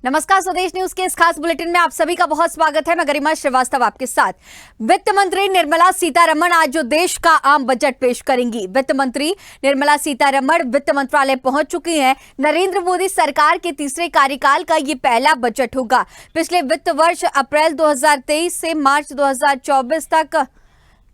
नमस्कार, स्वदेश न्यूज के इस खास बुलेटिन में आप सभी का बहुत स्वागत है। मैं गरिमा श्रीवास्तव आपके साथ। वित्त मंत्री निर्मला सीतारमण आज जो देश का आम बजट पेश करेंगी। वित्त मंत्री निर्मला सीतारमण वित्त मंत्रालय पहुंच चुकी हैं। नरेंद्र मोदी सरकार के तीसरे कार्यकाल का ये पहला बजट होगा। पिछले वित्त वर्ष अप्रैल 2023 से मार्च 2024 तक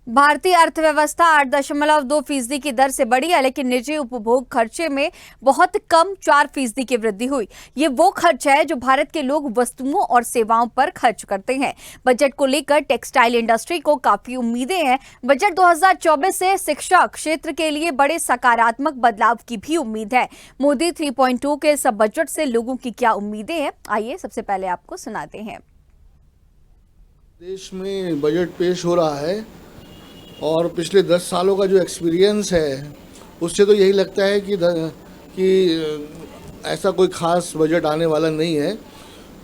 भारतीय अर्थव्यवस्था 8.2% की दर से बढ़ी है, लेकिन निजी उपभोग खर्चे में बहुत कम 4% की वृद्धि हुई। ये वो खर्च है जो भारत के लोग वस्तुओं और सेवाओं पर खर्च करते हैं। बजट को लेकर टेक्सटाइल इंडस्ट्री को काफी उम्मीदें हैं। बजट 2024 से शिक्षा क्षेत्र के लिए बड़े सकारात्मक बदलाव की भी उम्मीद है। मोदी 3.2 के इस बजट से लोगों की क्या उम्मीदें हैं, आइए सबसे पहले आपको सुनाते हैं। देश में बजट पेश हो रहा है और पिछले 10 सालों का जो एक्सपीरियंस है उससे तो यही लगता है कि ऐसा कोई ख़ास बजट आने वाला नहीं है,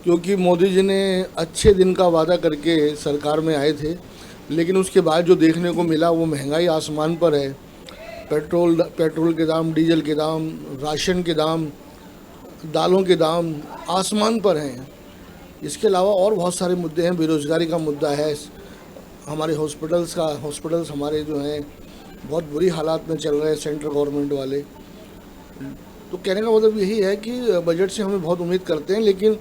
क्योंकि मोदी जी ने अच्छे दिन का वादा करके सरकार में आए थे, लेकिन उसके बाद जो देखने को मिला वो महंगाई आसमान पर है। पेट्रोल के दाम, डीजल के दाम, राशन के दाम, दालों के दाम आसमान पर हैं। इसके अलावा और बहुत सारे मुद्दे हैं। बेरोज़गारी का मुद्दा है। हमारे हॉस्पिटल्स हमारे जो हैं बहुत बुरी हालात में चल रहे हैं, सेंट्रल गवर्नमेंट वाले। तो कहने का मतलब यही है कि बजट से हमें बहुत उम्मीद करते हैं, लेकिन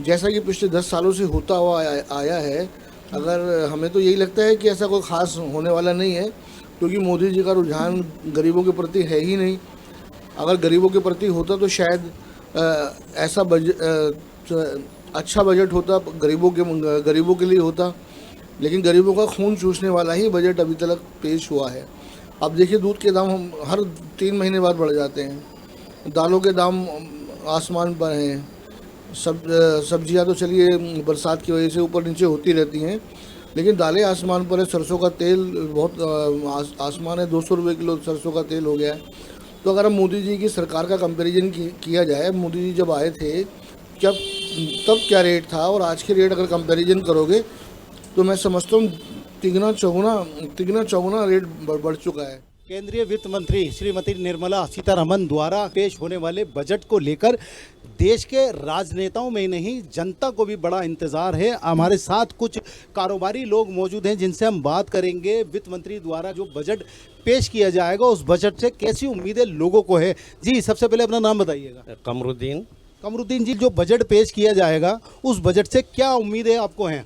जैसा कि पिछले 10 सालों से होता हुआ आया है, अगर हमें तो यही लगता है कि ऐसा कोई ख़ास होने वाला नहीं है, क्योंकि मोदी जी का रुझान गरीबों के प्रति है ही नहीं। अगर गरीबों के प्रति होता तो शायद ऐसा अच्छा बजट होता, गरीबों के लिए होता, लेकिन गरीबों का खून चूसने वाला ही बजट अभी तक पेश हुआ है। अब देखिए, दूध के दाम हम हर 3 महीने बाद बढ़ जाते हैं, दालों के दाम आसमान पर हैं, सब्जियां तो चलिए बरसात की वजह से ऊपर नीचे होती रहती हैं, लेकिन दालें आसमान पर है। सरसों का तेल बहुत आसमान है, 200 रुपये किलो सरसों का तेल हो गया है। तो अगर हम मोदी जी की सरकार का कंपैरिजन किया जाए, मोदी जी जब आए थे तब क्या रेट था और आज के रेट अगर कंपैरिजन करोगे तो मैं समझता हूँ तिगुना चौगुना रेट बढ़ चुका है। केंद्रीय वित्त मंत्री श्रीमती निर्मला सीतारमण द्वारा पेश होने वाले बजट को लेकर देश के राजनेताओं में नहीं, जनता को भी बड़ा इंतजार है। हमारे साथ कुछ कारोबारी लोग मौजूद हैं जिनसे हम बात करेंगे। वित्त मंत्री द्वारा जो बजट पेश किया जाएगा उस बजट से कैसी उम्मीदें लोगों को है। जी, सबसे पहले अपना नाम बताइएगा। कमरुद्दीन जी, जो बजट पेश किया जाएगा उस बजट से क्या उम्मीदें आपको हैं?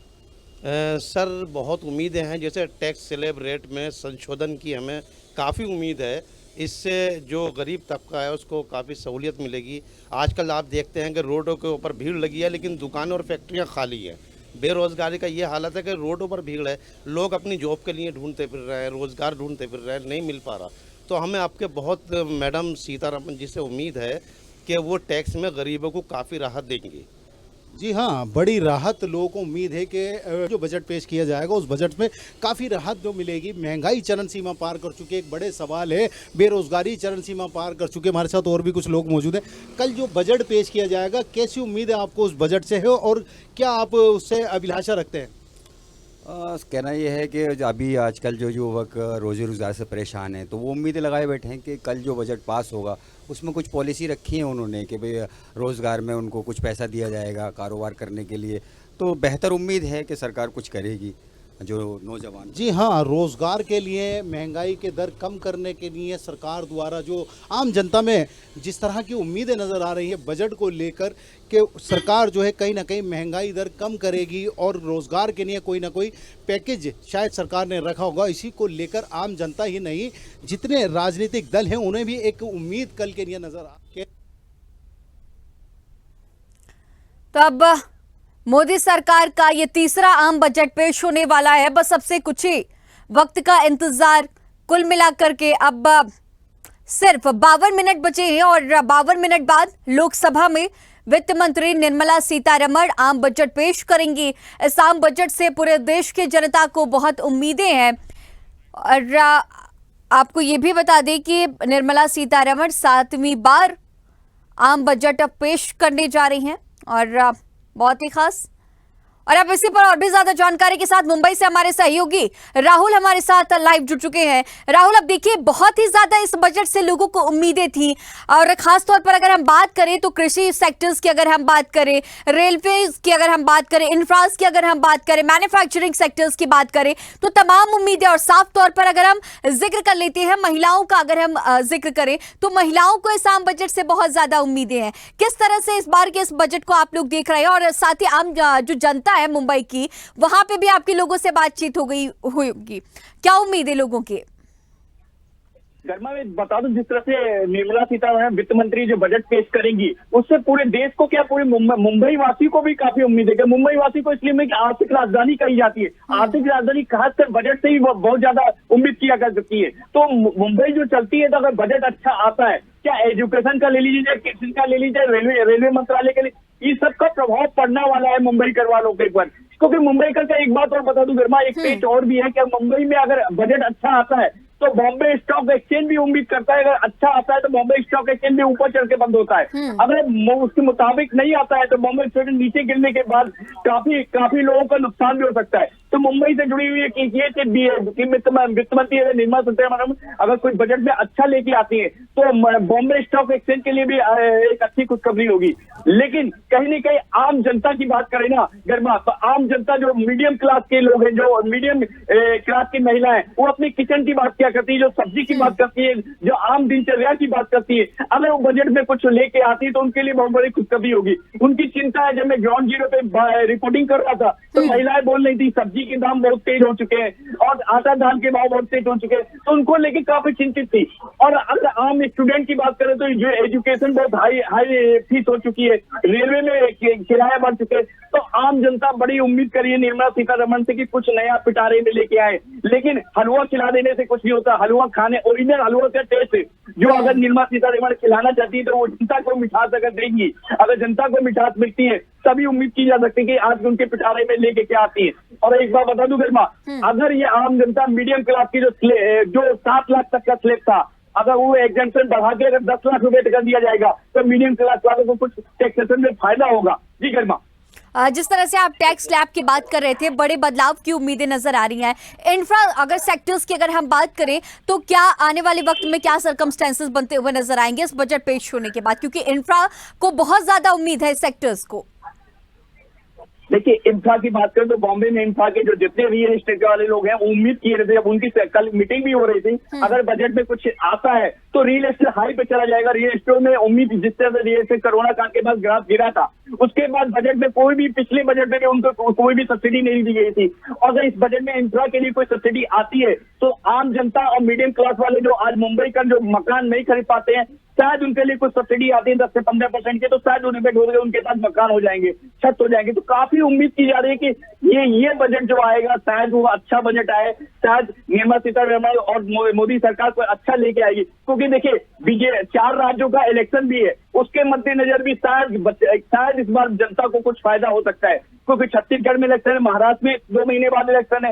सर, बहुत उम्मीदें हैं। जैसे टैक्स स्लैब रेट में संशोधन की हमें काफ़ी उम्मीद है। इससे जो गरीब तबका है उसको काफ़ी सहूलियत मिलेगी। आजकल आप देखते हैं कि रोडों के ऊपर भीड़ लगी है, लेकिन दुकानें और फैक्ट्रियां खाली हैं। बेरोज़गारी का ये हालत है कि रोडों पर भीड़ है, लोग अपनी जॉब के लिए ढूंढते फिर रहे हैं, रोज़गार ढूंढते फिर रहे हैं, नहीं मिल पा रहा। तो हमें आपके बहुत मैडम सीतारमण जी से उम्मीद है कि वो टैक्स में गरीबों को काफ़ी राहत देंगी। जी हाँ, बड़ी राहत लोगों को उम्मीद है कि जो बजट पेश किया जाएगा उस बजट में काफ़ी राहत जो मिलेगी। महंगाई चरम सीमा पार कर चुकी है, एक बड़े सवाल है। बेरोजगारी चरम सीमा पार कर चुके। हमारे साथ और भी कुछ लोग मौजूद हैं। कल जो बजट पेश किया जाएगा, कैसी उम्मीद है आपको उस बजट से है और क्या आप उससे अभिलाषा रखते हैं? कहना यह है कि अभी आजकल जो युवक रोज़ी रोज़गार से परेशान हैं, तो वो उम्मीदें लगाए बैठे हैं कि कल जो बजट पास होगा उसमें कुछ पॉलिसी रखी है उन्होंने कि भाई रोज़गार में उनको कुछ पैसा दिया जाएगा कारोबार करने के लिए। तो बेहतर उम्मीद है कि सरकार कुछ करेगी जो नौजवान। जी हाँ, रोज़गार के लिए, महंगाई के दर कम करने के लिए सरकार द्वारा जो आम जनता में जिस तरह की उम्मीदें नज़र आ रही है बजट को लेकर कि सरकार जो है कहीं ना कहीं महंगाई दर कम करेगी और रोज़गार के लिए कोई ना कोई पैकेज शायद सरकार ने रखा होगा। इसी को लेकर आम जनता ही नहीं, जितने राजनीतिक दल हैं उन्हें भी एक उम्मीद कल के लिए नज़र आ के। तो अब मोदी सरकार का ये तीसरा आम बजट पेश होने वाला है। बस अब से कुछ ही वक्त का इंतजार। कुल मिलाकर के अब सिर्फ 52 मिनट बचे हैं और 52 मिनट बाद लोकसभा में वित्त मंत्री निर्मला सीतारमण आम बजट पेश करेंगी। इस आम बजट से पूरे देश की जनता को बहुत उम्मीदें हैं। और आपको ये भी बता दें कि निर्मला सीतारमण 7वीं बार आम बजट पेश करने जा रही हैं और बहुत ही खास। और अब इसी पर और भी ज्यादा जानकारी के साथ मुंबई से हमारे सहयोगी राहुल हमारे साथ लाइव जुड़ चुके हैं। राहुल, अब देखिए बहुत ही ज्यादा इस बजट से लोगों को उम्मीदें थी और खासतौर पर अगर हम बात करें तो कृषि सेक्टर्स की अगर हम बात करें, रेलवे की अगर हम बात करें, इंफ्रास की अगर हम बात करें, मैन्युफैक्चरिंग सेक्टर्स की बात करें, तो तमाम उम्मीदें। और साफ तौर पर अगर हम जिक्र कर लेते हैं महिलाओं का, अगर हम जिक्र करें तो महिलाओं को इस आम बजट से बहुत ज्यादा उम्मीदें हैं। किस तरह से इस बार के इस बजट को आप लोग देख रहे हैं और साथ ही आम जो जनता है मुंबई की, वहां पे भी आपके लोगों से बातचीत हुई होगी, क्या उम्मीद है लोगों की? गर्मा में बता दूं, जिस तरह से निर्मला सीतारमण वित्त मंत्री जो बजट पेश करेंगी, उससे पूरे देश को क्या, पूरे मुंबई वासी को भी काफी उम्मीद है। मुंबई वासी को इसलिए कि आर्थिक राजधानी कही जाती है, आर्थिक राजधानी खासकर बजट से ही बहुत ज्यादा उम्मीद किया जा सकती है। तो मुंबई जो चलती है, तो अगर बजट अच्छा आता है, क्या एजुकेशन का ले लीजिए, चाहे किसी का ले लीजिए, रेलवे मंत्रालय के लिए, इस सब का प्रभाव पड़ने वाला है मुंबई कर वालों के ऊपर। क्योंकि मुंबई का एक बात और बता दूं गर्मा, एक पेच और भी है कि मुंबई में अगर बजट अच्छा आता है तो बॉम्बे स्टॉक एक्सचेंज भी उम्मीद करता है, अगर अच्छा आता है तो बॉम्बे स्टॉक एक्सचेंज भी ऊपर चढ़ के बंद होता है। अगर उसके मुताबिक नहीं आता है तो बॉम्बे स्टॉक नीचे गिरने के बाद काफी लोगों का नुकसान भी हो सकता है। तो मुंबई से जुड़ी हुई कि वित्त मंत्री निर्मला सीतारमण अगर कोई बजट में अच्छा लेके आती है तो बॉम्बे स्टॉक एक्सचेंज के लिए भी एक अच्छी खुशखबरी होगी। लेकिन कहीं न कहीं आम जनता की बात करें ना गर्मा, तो आम जनता जो मीडियम क्लास के लोग हैं, जो मीडियम क्लास की महिलाएं, वो अपनी किचन की बात क्या करती है, जो सब्जी की बात करती है, जो आम दिनचर्या की बात करती है, अगर वो बजट में कुछ लेके आती है तो उनके लिए बहुत बड़ी खुशखबरी होगी। उनकी चिंता है, जब मैं ग्राउंड जीरो पे रिपोर्टिंग कर रहा था तो महिलाएं बोल रही थी सब्जी के दाम बहुत तेज हो चुके हैं और आटा दाल के भाव बहुत तेज हो चुके हैं, तो उनको लेके काफी चिंतित थी। और अगर आम स्टूडेंट की बात करें तो जो एजुकेशन बहुत हाई फीस हो चुकी है, रेलवे में किराया बढ़ चुके हैं, तो आम जनता बड़ी उम्मीद करिए निर्मला सीतारमण से कि कुछ नया पिटारे में लेके आए। लेकिन हलवा खिला देने से कुछ नहीं होता, हलवा खाने, ओरिजिनल हलवा का टेस्ट जो अगर निर्मला सीतारमण खिलाना चाहती है तो वो जनता को मिठास अगर देंगी, अगर जनता को मिठास मिलती है तभी उम्मीद की जा सकती है कि आज उनके पिटारे में लेके क्या आती है। और एक बात बता दूं गर्मा, अगर ये आम जनता मीडियम क्लास की जो 7 लाख तक का स्लैब था, अगर वो एग्जेम्पशन बढ़ा के अगर 10 लाख रुपए कर दिया जाएगा तो मीडियम क्लास वालों को कुछ टैक्सेशन में फायदा होगा। जी गर्मा, जिस तरह से आप टैक्स स्लैब की बात कर रहे थे, बड़े बदलाव की उम्मीदें नजर आ रही हैं। इंफ्रा अगर सेक्टर्स की अगर हम बात करें तो क्या आने वाले वक्त में क्या सर्कमस्टेंसेस बनते हुए नजर आएंगे इस बजट पेश होने के बाद, क्योंकि इंफ्रा को बहुत ज्यादा उम्मीद है सेक्टर्स को? देखिए, इंफ्रा की बात करें तो बॉम्बे में इंफ्रा के जो जितने रियल एस्टेट वाले लोग हैं उम्मीद किए रहे थे, जब उनकी कल मीटिंग भी हो रही थी, अगर बजट में कुछ आता है तो रियल एस्टेट हाई पे चला जाएगा। रियल एस्टेट में उम्मीद, जिस तरह से रियल एस्टेट कोरोना काल के बाद ग्राफ गिरा था, उसके बाद बजट में कोई भी, पिछले बजट में उनको कोई भी सब्सिडी नहीं दी गई थी। और अगर इस बजट में इंफ्रा के लिए कोई सब्सिडी आती है तो आम जनता और मीडियम क्लास वाले जो आज मुंबई का जो मकान नहीं खरीद पाते हैं, शायद उनके लिए कुछ सब्सिडी आती है 10 से 15% के, तो शायद उनके पास मकान हो जाएंगे, छत हो जाएंगे। तो काफी उम्मीद की जा रही है कि ये बजट जो आएगा शायद वो अच्छा बजट आए, शायद निर्मला सीतारमण और मोदी सरकार को अच्छा लेके आएगी। क्योंकि देखिए 4 राज्यों का इलेक्शन भी है, उसके मद्देनजर भी शायद इस बार जनता को कुछ फायदा हो सकता है। क्योंकि छत्तीसगढ़ में इलेक्शन है, महाराष्ट्र में 2 महीने बाद इलेक्शन है,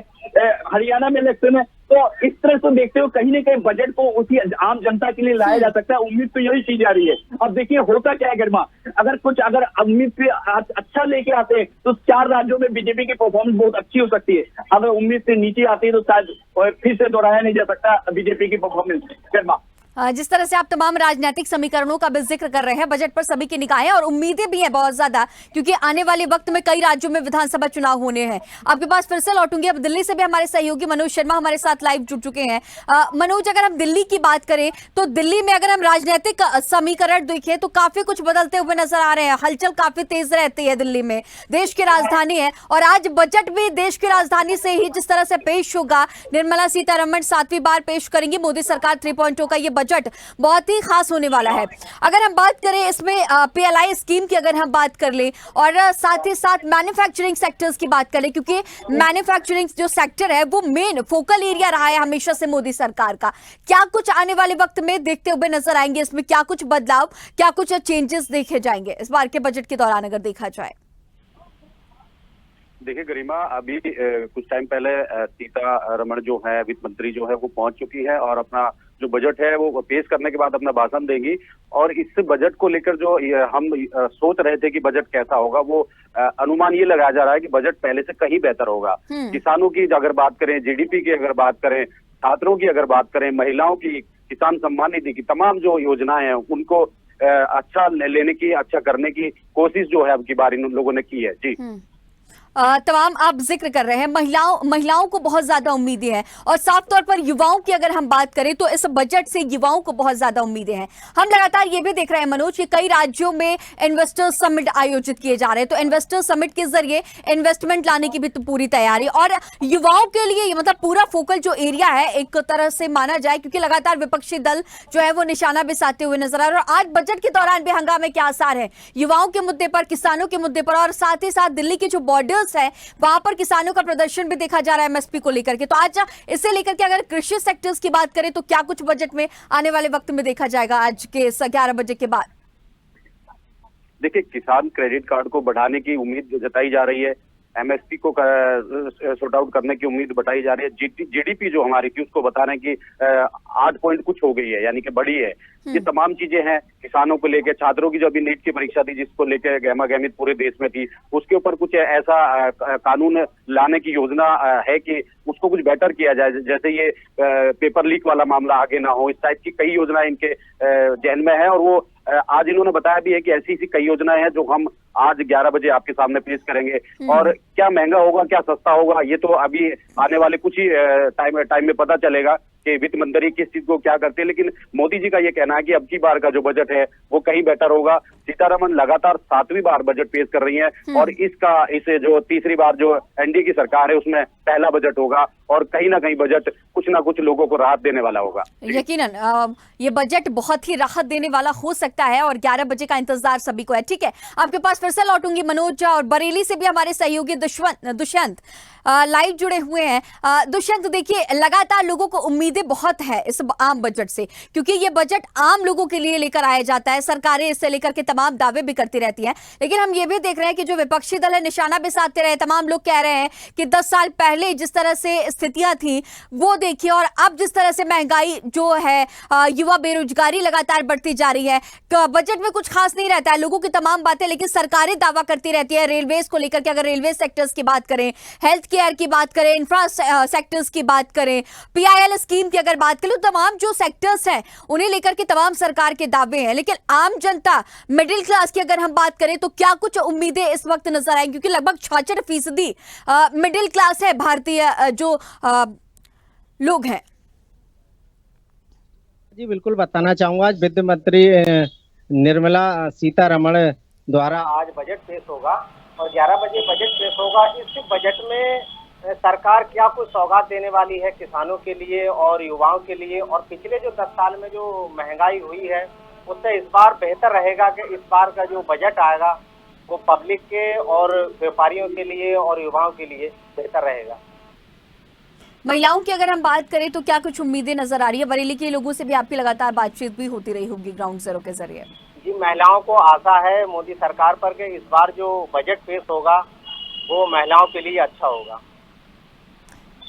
हरियाणा में इलेक्शन है, तो इस तरह से देखते हो कहीं न कहीं बजट को उसी आम जनता के लिए लाया जा सकता है। उम्मीद तो यही की जा रही है। अब देखिए होता क्या है गर्मा, अगर उम्मीद से अच्छा लेके आते हैं तो 4 राज्यों में बीजेपी की परफॉर्मेंस बहुत अच्छी हो सकती है। अगर उम्मीद से नीचे आती है तो शायद फिर से दोहराया नहीं जा सकता बीजेपी की परफॉर्मेंस। गर्मा, जिस तरह से आप तमाम राजनीतिक समीकरणों का भी जिक्र कर रहे हैं, बजट पर सभी की निगाहें और उम्मीदें भी हैं बहुत ज्यादा, क्योंकि आने वाले वक्त में कई राज्यों में विधानसभा चुनाव होने हैं। आपके पास फिर से लौटूंगी, अब दिल्ली से भी हमारे सहयोगी मनोज शर्मा हमारे साथ लाइव जुड़ चुके हैं। मनोज, अगर हम दिल्ली की बात करें तो दिल्ली में अगर हम राजनीतिक समीकरण देखें तो काफी कुछ बदलते हुए नजर आ रहे हैं, हलचल काफी तेज रहती है दिल्ली में, देश की राजधानी है और आज बजट भी देश की राजधानी से ही जिस तरह से पेश होगा, निर्मला सीतारमण 7वीं बार पेश करेंगी मोदी सरकार 3.0 का ये बजट बहुत ही खास होने वाला है। अगर हम बात करें इसमें PLI स्कीम की, अगर हम बात कर लें और साथ ही साथ मैन्युफैक्चरिंग सेक्टर्स की बात करें, क्योंकि मैन्युफैक्चरिंग जो सेक्टर है वो मेन फोकल एरिया रहा है हमेशा से मोदी सरकार का, क्या कुछ आने वाले वक्त में देखते हुए नजर आएंगे? इसमें क्या कुछ बदलाव, क्या कुछ चेंजेस देखे जाएंगे इस बार के बजट के दौरान अगर देखा जाए? देखिए गरिमा, अभी कुछ टाइम पहले सीतारमण जो है वित्त मंत्री जो है वो पहुंच चुकी है और अपना जो बजट है वो पेश करने के बाद अपना भाषण देंगी। और इस बजट को लेकर जो हम सोच रहे थे कि बजट कैसा होगा, वो अनुमान ये लगाया जा रहा है कि बजट पहले से कहीं बेहतर होगा। किसानों की अगर बात करें, जीडीपी की अगर बात करें, छात्रों की अगर बात करें, महिलाओं की, किसान सम्मान निधि की तमाम जो योजनाएं हैं उनको अच्छा लेने की, अच्छा करने की कोशिश जो है अब की बार इन लोगों ने की है। जी तमाम आप जिक्र कर रहे हैं, महिलाओं को बहुत ज्यादा उम्मीदें हैं और साफ तौर पर युवाओं की अगर हम बात करें तो इस बजट से युवाओं को बहुत ज्यादा उम्मीदें हैं। हम लगातार ये भी देख रहे हैं मनोज कि कई राज्यों में इन्वेस्टर समिट आयोजित किए जा रहे हैं, तो इन्वेस्टर समिट के जरिए इन्वेस्टमेंट लाने की भी तो पूरी तैयारी, और युवाओं के लिए मतलब पूरा फोकल जो एरिया है एक तरह से माना जाए, क्योंकि लगातार विपक्षी दल जो है वो निशाना भी साधते हुए नजर आ रहे हैं। और आज बजट के दौरान भी हंगामे के आसार है युवाओं के मुद्दे पर, किसानों के मुद्दे पर, और साथ ही साथ दिल्ली के जो बॉर्डर्स है वहां पर किसानों का प्रदर्शन भी देखा जा रहा है एमएसपी को लेकर के। तो आज इसे लेकर के अगर कृषि सेक्टर्स की बात करें तो क्या कुछ बजट में आने वाले वक्त में देखा जाएगा आज के 11 बजे के बाद? देखिए, किसान क्रेडिट कार्ड को बढ़ाने की उम्मीद जताई जा रही है, एमएसपी को सॉर्ट आउट करने की उम्मीद बताई जा रही है, जीडीपी जो हमारी थी उसको बता रहे हैं कि 8 पॉइंट कुछ हो गई है, यानी कि बढ़ी है। ये तमाम चीजें हैं किसानों को लेकर। छात्रों की जो अभी नीट की परीक्षा थी जिसको लेकर गहमा गहमित पूरे देश में थी, उसके ऊपर कुछ ऐसा कानून लाने की योजना है कि उसको कुछ बेटर किया जाए, जैसे ये पेपर लीक वाला मामला आगे ना हो, इस टाइप की कई योजनाएं इनके जहन में है। और वो आज इन्होंने बताया भी है कि ऐसी कई योजनाएं हैं जो हम आज 11 बजे आपके सामने पेश करेंगे। और क्या महंगा होगा, क्या सस्ता होगा, ये तो अभी आने वाले कुछ ही टाइम में पता चलेगा कि वित्त मंत्री किस चीज को क्या करते हैं। लेकिन मोदी जी का ये कहना है कि अब की बार का जो बजट है वो कहीं बेटर होगा। सीतारमण लगातार 7वीं बार बजट पेश कर रही हैं और इसे जो तीसरी बार जो एनडीए की सरकार है उसमें पहला बजट होगा और कहीं ना कहीं बजट कुछ ना कुछ लोगों को राहत देने वाला होगा। यकीनन ये बजट बहुत ही राहत देने वाला हो सकता है और 11 बजे का इंतजार सभी को है। ठीक है, आपके पास फिर से लौटूंगी मनोज, और बरेली से भी हमारे सहयोगी दुष्यंत लाइव जुड़े हुए हैं। दुष्यंत, देखिए लगातार लोगों को उम्मीदें बहुत है इस आम बजट से, क्योंकि ये बजट आम लोगों के लिए लेकर आया जाता है, सरकारें इससे लेकर के तमाम दावे भी करती रहती हैं। लेकिन हम ये भी देख रहे हैं कि जो विपक्षी दल है निशाना भी साधते रहे, तमाम लोग कह रहे हैं कि 10 साल पहले जिस तरह से स्थितियां थी वो देखिए, और अब जिस तरह से महंगाई जो है, युवा बेरोजगारी लगातार बढ़ती जा रही है, बजट में कुछ खास नहीं रहता है, लोगों की तमाम बातें, लेकिन सरकारें दावा करती रहती है रेलवेज को लेकर के। अगर रेलवे सेक्टर्स की बात करें, हेल्थ केयर की बात करें, इंफ्रा सेक्टर्स की बात करें, पीआईएल स्कीम की अगर बात करें, तो तमाम जो सेक्टर्स हैं उन्हें लेकर के तमाम सरकार के दावे हैं। लेकिन आम जनता, मिडिल क्लास की अगर हम बात करें तो क्या कुछ उम्मीदें इस वक्त नजर आएंगी, क्योंकि लगभग 66% मिडिल क्लास है भारतीय जो लोग हैं। जी बिल्कुल बताना चाहूंगा, आज वित्त मंत्री निर्मला सीतारमण द्वारा आज बजट पेश होगा और 11 बजे बजट पेश होगा। इस बजट में सरकार क्या कुछ सौगात देने वाली है किसानों के लिए और युवाओं के लिए, और पिछले जो 10 साल में जो महंगाई हुई है उससे इस बार बेहतर रहेगा कि इस बार का जो बजट आएगा वो पब्लिक के और व्यापारियों के लिए और युवाओं के लिए बेहतर रहेगा। महिलाओं की अगर हम बात करें तो क्या कुछ उम्मीदें नजर आ रही है? बरेली के लोगों से भी आपकी लगातार बातचीत भी होती रही होगी ग्राउंड जीरो के जरिए। जी, महिलाओं को आशा है मोदी सरकार पर कि इस बार जो बजट पेश होगा वो महिलाओं के लिए अच्छा होगा।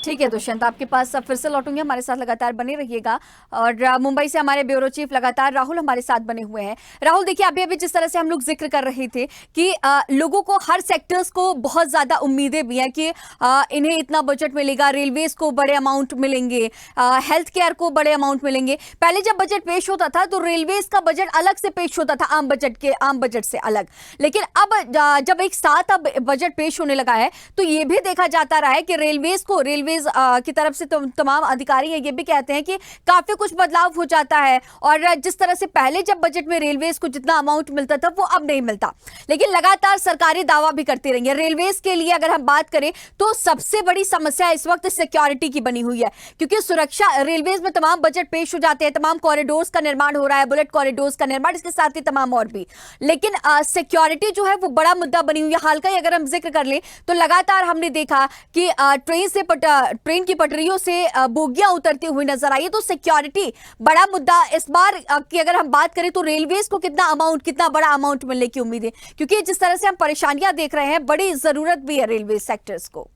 ठीक है दुष्यंत, आपके पास फिर से लौटूंगे, हमारे साथ लगातार बने रहिएगा। और मुंबई से हमारे ब्यूरो चीफ लगातार राहुल हमारे साथ बने हुए हैं। राहुल, देखिए अभी अभी जिस तरह से हम लोग जिक्र कर रहे थे कि लोगों को हर सेक्टर्स को बहुत ज्यादा उम्मीदें भी हैं कि इन्हें इतना बजट मिलेगा, रेलवेज को बड़े अमाउंट मिलेंगे, हेल्थ केयर को बड़े अमाउंट मिलेंगे। पहले जब बजट पेश होता था तो रेलवेज का बजट अलग से पेश होता था आम बजट से अलग, लेकिन अब जब एक साथ अब बजट पेश होने लगा है तो ये भी देखा जाता रहा है कि रेलवेज की तरफ से तमाम अधिकारी हैं ये भी कहते हैं कि काफी कुछ बदलाव हो जाता है, और जिस तरह से पहले जब बजट में रेलवेज को जितना अमाउंट मिलता था वो अब नहीं मिलता। लेकिन लगातार सरकारी दावा भी करती रही है। रेलवेज के लिए अगर हम बात करें तो सबसे बड़ी समस्या इस वक्त सिक्योरिटी की बनी हुई है, क्योंकि सुरक्षा, रेलवेज में तमाम बजट पेश हो जाते हैं, तमाम कॉरिडोर्स का निर्माण हो रहा है, बुलेट कॉरिडोर्स का निर्माण, इसके साथ ही तमाम और भी, लेकिन सिक्योरिटी जो है वो बड़ा मुद्दा बनी हुई है। हाल का ही अगर हम जिक्र कर लें तो लगातार हमने देखा कि ट्रेन की पटरियों से बोगियां उतरती हुई नजर आई है, तो सिक्योरिटी बड़ा मुद्दा। इस बार की अगर हम बात करें तो रेलवेज को कितना बड़ा अमाउंट मिलने की उम्मीद है, क्योंकि जिस तरह से हम परेशानियां देख रहे हैं बड़ी जरूरत भी है रेलवे सेक्टर्स को।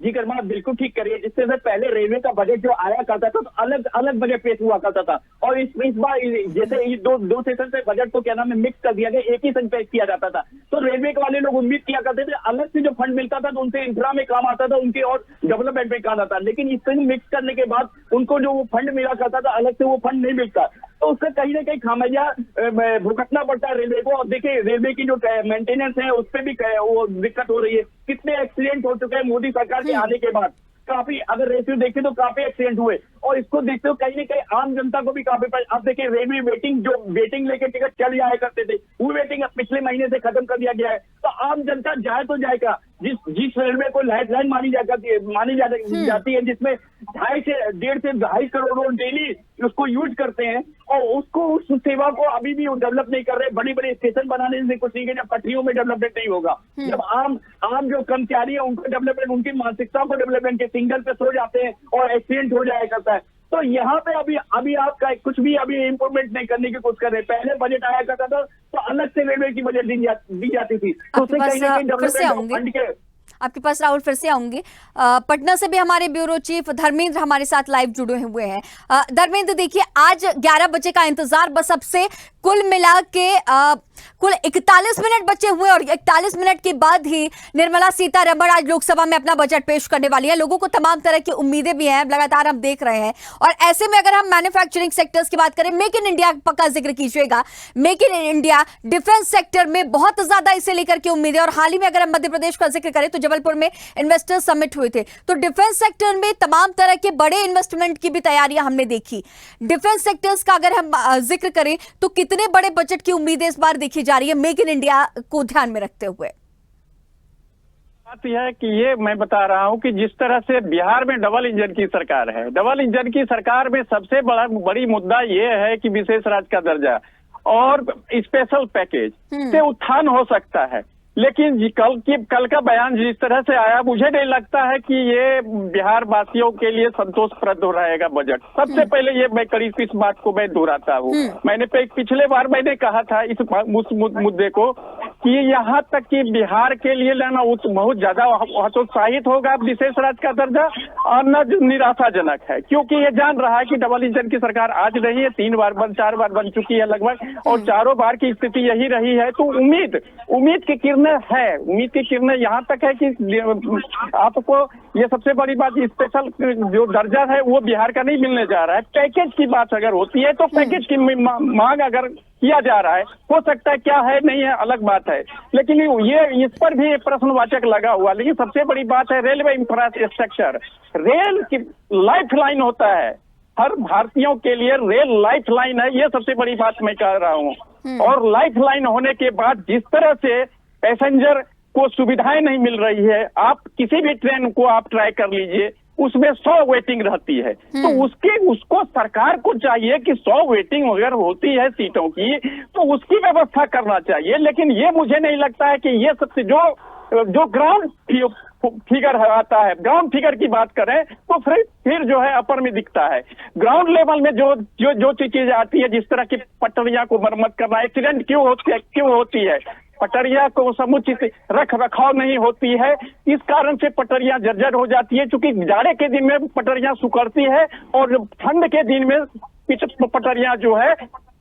जी गर्मा आप बिल्कुल ठीक करिए। जिससे से पहले रेलवे का बजट जो आया करता था तो अलग अलग बजट पेश हुआ करता था, और इस बार जैसे ये दो सेशन से बजट को क्या नाम है मिक्स कर दिया गया, एक ही संग पेश किया जाता था। तो रेलवे के वाले लोग उम्मीद किया करते थे अलग से जो फंड मिलता था तो उनसे इंफ्रा में काम आता था, उनके और डेवलपमेंट में काम आता था, लेकिन इस संग मिक्स करने के बाद उनको जो वो फंड मिला करता था अलग से वो फंड नहीं मिलता, तो उससे कहीं ना कहीं खामियाजा भुगतना पड़ता है रेलवे को। और देखिए रेलवे की जो मेंटेनेंस है उस पर भी वो दिक्कत हो रही है। कितने एक्सीडेंट हो चुके हैं मोदी सरकार के आने के बाद, काफी अगर रेशियो देखें तो काफी एक्सीडेंट हुए, और इसको देखते हो कहीं ना कहीं आम जनता को भी काफी अब देखिए रेलवे वेटिंग लेके टिकट चल जाया करते थे, वो वेटिंग अब पिछले महीने से खत्म कर दिया गया है। तो आम जनता जाए तो जाएगा, जिस रेलवे को लाइफ लाइन मानी जाती है जिसमें 1.5 से 2.5 करोड़ लोग डेली उसको यूज करते हैं, और उसको उस सेवा को अभी भी डेवलप नहीं कर रहे। बड़ी बड़ी स्टेशन बनाने से कुछ नहीं है जब पटरियों में डेवलपमेंट नहीं होगा, जब आम जो कर्मचारी है उनको डेवलपमेंट, उनकी मानसिकता को डेवलपमेंट के सिंगल पे सो जाते हैं और एक्सीडेंट हो जाया करता है। तो यहाँ पे अभी आपका कुछ भी अभी इम्प्रूवमेंट नहीं करने की कोशिश कर रहे हैं। पहले बजट आया करता था तो अलग से रेलवे की बजट दी जाती थी, तो उससे कहीं ना कहीं डेवलपमेंट फंड के आपके पास राहुल फिर से आऊंगी। पटना से भी हमारे ब्यूरो चीफ धर्मेंद्र हमारे साथ लाइव जुड़े हुए हैं। धर्मेंद्र देखिए, आज 11 बजे का इंतजार बस अब से कुल मिला के कुल 41 मिनट बचे हुए, और 41 मिनट के बाद ही निर्मला सीतारमण आज लोकसभा में अपना बजट पेश करने वाली है। लोगों को तमाम तरह की उम्मीदें भी हैं, लगातार हम देख रहे हैं। और ऐसे में अगर हम मैन्युफैक्चरिंग सेक्टर्स की बात करें, मेक इन इंडिया का जिक्र कीजिएगा। Make in India defence sector में बहुत ज्यादा इसे लेकर के उम्मीदें, और हाल ही में अगर हम मध्य प्रदेश का जिक्र करें तो जबलपुर में इन्वेस्टर्स समिट हुए थे, तो डिफेंस सेक्टर में तमाम तरह के बड़े इन्वेस्टमेंट की भी तैयारियां हमने देखी। डिफेंस सेक्टर्स का अगर हम जिक्र करें तो कितने बड़े बजट की उम्मीदें इस बार देखी जा रही है मेक इन इंडिया को ध्यान में रखते हुए? बात यह है कि ये मैं बता रहा हूं कि जिस तरह से बिहार में डबल इंजन की सरकार है, डबल इंजन की सरकार में सबसे बड़ी मुद्दा ये है कि विशेष राज्य का दर्जा और स्पेशल पैकेज से उत्थान हो सकता है। लेकिन कल का बयान जिस तरह से आया, मुझे नहीं लगता है कि ये बिहार वासियों के लिए संतोषप्रद रहेगा बजट। सबसे पहले ये मैं करीब इस बात को मैं दोहराता हूँ, मैंने पिछले बार मैंने कहा था इस मुद्दे को कि यहाँ तक कि बिहार के लिए लेना बहुत ज्यादा हतोत्साहित होगा विशेष राज्य का दर्जा, और न निराशाजनक है, क्योंकि ये जान रहा है कि डबल इंजन की सरकार आज नहीं है, 4 बार बन चुकी है लगभग, और चारों बार की स्थिति यही रही है। तो उम्मीद की किरणें है, उम्मीद की किरणें यहाँ तक है कि आपको ये सबसे बड़ी बात, स्पेशल जो दर्जा है वो बिहार का नहीं मिलने जा रहा है। पैकेज की बात अगर होती है तो पैकेज की मांग अगर किया जा रहा है, हो सकता है क्या है नहीं है अलग बात है, लेकिन ये इस पर भी प्रश्नवाचक लगा हुआ। लेकिन सबसे बड़ी बात है रेलवे इंफ्रास्ट्रक्चर, रेल की लाइफ लाइन होता है, हर भारतीयों के लिए रेल लाइफ लाइन है, ये सबसे बड़ी बात मैं कह रहा हूँ। और लाइफ लाइन होने के बाद जिस तरह से पैसेंजर को सुविधाएं नहीं मिल रही है, आप किसी भी ट्रेन को आप ट्राई कर लीजिए, उसमें 100 वेटिंग रहती है, तो उसको सरकार को चाहिए कि 100 वेटिंग अगर होती है सीटों की तो उसकी व्यवस्था करना चाहिए। लेकिन ये मुझे नहीं लगता है कि ये सबसे जो ग्राउंड फिगर आता है, ग्राउंड फिगर की बात करें तो फिर जो है अपर में दिखता है। ग्राउंड लेवल में जो चीजें आती है, जिस तरह की पटरियां को मरम्मत करना, एक्सीडेंट क्यों होती है, पटरिया को समुचित रख रखाव नहीं होती है, इस कारण से पटरियां जर्जर हो जाती है। चूंकि जाड़े के दिन में पटरियां सुखड़ती है और ठंड के दिन में पटरियां जो है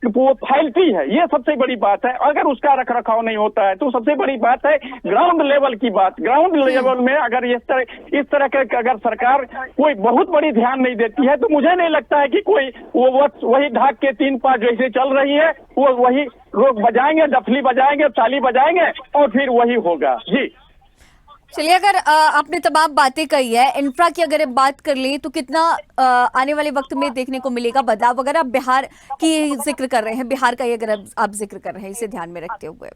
वो फैलती है, ये सबसे बड़ी बात है। अगर उसका रख रखाव नहीं होता है तो सबसे बड़ी बात है ग्राउंड लेवल की बात। ग्राउंड लेवल में अगर इस तरह के अगर सरकार कोई बहुत बड़ी ध्यान नहीं देती है तो मुझे नहीं लगता है कि कोई वही ढाक के 3 पाँच जैसे चल रही है वो वही लोग बजाएंगे, डफली बजाएंगे, ताली बजाएंगे और फिर वही होगा। जी चलिए, अगर आपने तमाम बातें कही है, इंफ्रा की अगर बात कर ले तो कितना आने वाले वक्त में देखने को मिलेगा बदलाव? अगर आप बिहार की जिक्र कर रहे हैं, बिहार का ही अगर आप जिक्र कर रहे हैं, इसे ध्यान में रखते हुए।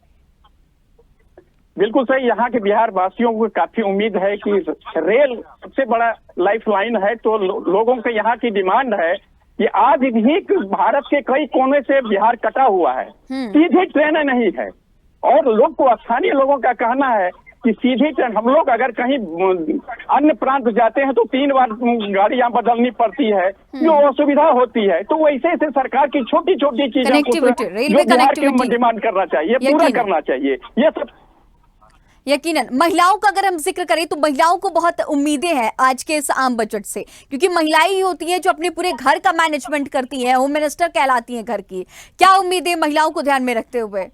बिल्कुल सही, यहाँ के बिहार वासियों को काफी उम्मीद है कि रेल सबसे बड़ा लाइफ लाइन है, तो लोगों के यहाँ की डिमांड है कि आज भी भारत के कई कोने से बिहार कटा हुआ है, सीधी ट्रेनें नहीं है, और लोग को स्थानीय लोगों का कहना है कि सीधी ट्रेन, हम लोग अगर कहीं अन्य प्रांत जाते हैं तो 3 बार गाड़ियां बदलनी पड़ती है, जो असुविधा होती है। तो वैसे से सरकार की छोटी छोटी चीजों को जो बिहार की डिमांड करना चाहिए, पूरा करना चाहिए। ये सब यकीनन महिलाओं का अगर हम जिक्र करें तो महिलाओं को बहुत उम्मीदें हैं आज के इस आम बजट से, क्योंकि महिलाएं ही होती हैं जो अपने पूरे घर का मैनेजमेंट करती हैं, होम मिनिस्टर कहलाती हैं घर की। क्या उम्मीदें महिलाओं को ध्यान में रखते हुए?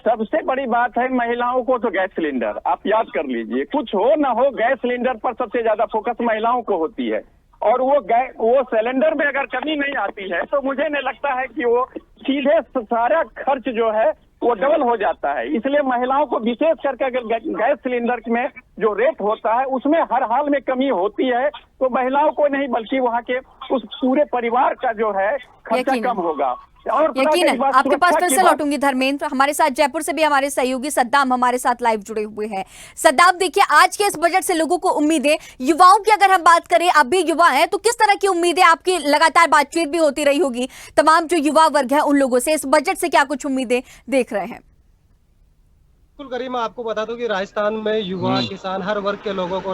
सबसे बड़ी बात है महिलाओं को तो गैस सिलेंडर, आप याद कर लीजिए, कुछ हो ना हो गैस सिलेंडर पर सबसे ज्यादा फोकस महिलाओं को होती है। और वो सिलेंडर में अगर कमी नहीं आती है तो मुझे नहीं लगता है कि वो सीधे सारा खर्च जो है वो डबल हो जाता है। इसलिए महिलाओं को विशेष करके अगर गैस सिलेंडर में जो रेट होता है उसमें हर हाल में कमी होती है तो महिलाओं को नहीं बल्कि वहाँ के उस पूरे परिवार का जो है खर्चा कम होगा। और यकीनन आपके पास फिर से लौटूंगी धर्मेंद्र। हमारे साथ जयपुर से भी हमारे सहयोगी सद्दाम हमारे साथ लाइव जुड़े हुए हैं। सद्दाम, देखिए आज के इस बजट से लोगों को उम्मीदें, युवाओं की अगर हम बात करें, आप भी युवा हैं, तो किस तरह की उम्मीदें, आपकी लगातार बातचीत भी होती रही होगी तमाम जो युवा वर्ग है उन लोगों से, इस बजट से क्या कुछ उम्मीदें देख रहे हैं? बिल्कुल करीम, मैं आपको बता दूं कि राजस्थान में युवा किसान हर वर्ग के लोगों को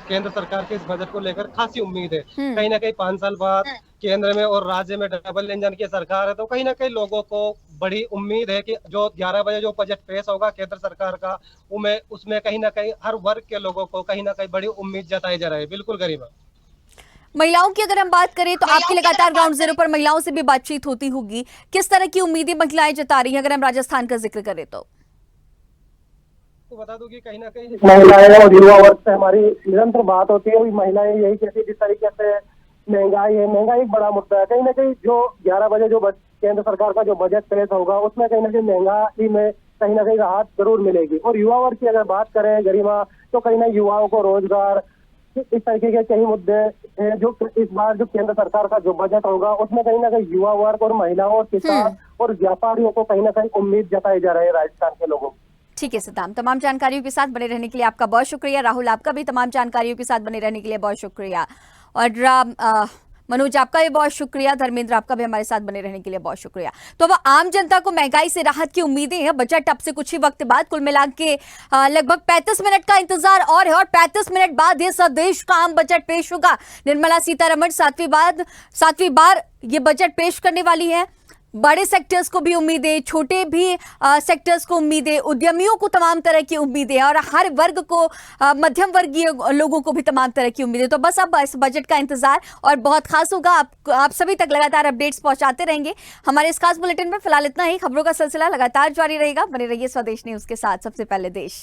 केंद्र सरकार के इस बजट को लेकर खासी उम्मीद है। कहीं ना कहीं 5 साल बाद केंद्र में और राज्य में डबल इंजन की सरकार है तो कहीं ना कहीं लोगों को बड़ी उम्मीद है कि जो 11 बजे जो बजट पेश होगा केंद्र सरकार का, उसमें कहीं ना कहीं हर वर्ग के लोगों को कहीं ना कहीं बड़ी उम्मीद जताई जा रही है। बिल्कुल करीम। महिलाओं की अगर हम बात करें तो आपकी लगातार ग्राउंड जीरो पर महिलाओं से भी बातचीत होती होगी, किस तरह की उम्मीदें महिलाएं जता रही हैं अगर हम राजस्थान का जिक्र करें तो? बता दूं कि कहीं ना कहीं महिलाएं और युवा वर्ग से हमारी निरंतर बात होती है। महिलाएं यही कहती है जिस तरीके से महंगाई एक बड़ा मुद्दा है। कहीं ना कहीं जो 11 बजे जो केंद्र सरकार का जो बजट पेश होगा उसमें कहीं ना कहीं महंगाई में कहीं ना कहीं राहत जरूर मिलेगी। और युवा वर्ग की अगर बात करें गरिमा, तो कहीं ना युवाओं को रोजगार, इस तरीके के कई मुद्दे हैं जो इस बार जो केंद्र सरकार का जो बजट होगा उसमें कहीं ना कहीं युवा वर्ग और महिलाओं और किसान और व्यापारियों को कहीं ना कहीं उम्मीद जताई जा रही है राजस्थान के लोगों को। ठीक है सद्दाम, तमाम जानकारियों के साथ बने रहने के लिए आपका बहुत शुक्रिया। राहुल, आपका भी तमाम जानकारियों के साथ बने रहने के लिए बहुत शुक्रिया। और मनोज, आपका भी बहुत शुक्रिया। धर्मेंद्र, आपका भी हमारे साथ बने रहने के लिए बहुत शुक्रिया। तो अब आम जनता को महंगाई से राहत की उम्मीदें हैं। बजट अब से कुछ ही वक्त बाद, कुल मिला के लगभग 35 मिनट का इंतजार और है, और 35 मिनट बाद ये देश का आम बजट पेश होगा। निर्मला सीतारमण सातवीं बार ये बजट पेश करने वाली है। बड़े सेक्टर्स को भी उम्मीदें, छोटे भी सेक्टर्स को उम्मीदें, उद्यमियों को तमाम तरह की उम्मीदें, और हर वर्ग को, मध्यम वर्गीय लोगों को भी तमाम तरह की उम्मीदें। तो बस अब इस बजट का इंतजार और बहुत खास होगा। आप सभी तक लगातार अपडेट्स पहुंचाते रहेंगे हमारे इस खास बुलेटिन में। फिलहाल इतना ही। खबरों का सिलसिला लगातार जारी रहेगा। बने रहिए स्वदेश न्यूज के साथ, सबसे पहले देश।